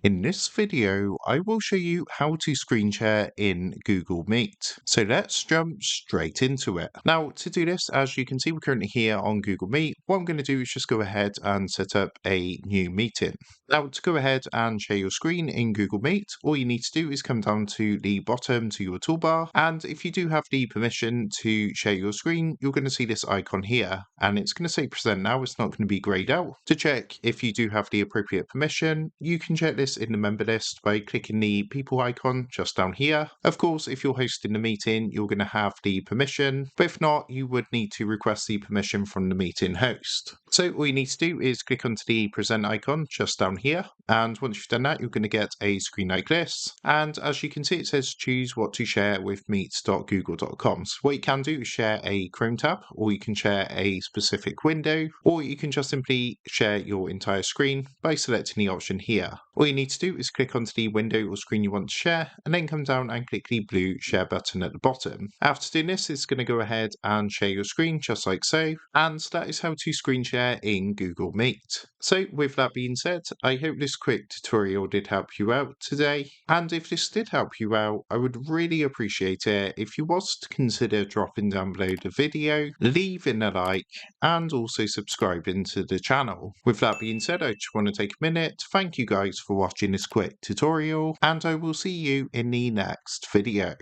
In this video, I will show you how to screen share in Google Meet. So let's jump straight into it. Now, to do this, as you can see, we're currently here on Google Meet. What I'm going to do is just go ahead and set up a new meeting. Now, to go ahead and share your screen in Google Meet, all you need to do is come down to the bottom to your toolbar. And if you do have the permission to share your screen, you're going to see this icon here. And it's going to say present now. It's not going to be grayed out. To check if you do have the appropriate permission, you can check this in the member list by clicking the people icon just down here. Of course, if you're hosting the meeting, you're going to have the permission, but if not, you would need to request the permission from the meeting host. So all you need to do is click onto the present icon just down here, and once you've done that, you're going to get a screen like this. And as you can see, it says choose what to share with meet.google.com. So what you can do is share a Chrome tab, or you can share a specific window, or you can just simply share your entire screen by selecting the option here. All you need to do is click onto the window or screen you want to share, and then come down and click the blue share button at the bottom. After doing this, it's going to go ahead and share your screen just like so, and that is how to screen share in Google Meet. So with that being said, I hope this quick tutorial did help you out today, and if this did help you out, I would really appreciate it if you was to consider dropping down below the video, leaving a like, and also subscribing to the channel. With that being said, I just want to take a minute to thank you guys for watching this quick tutorial, and I will see you in the next video.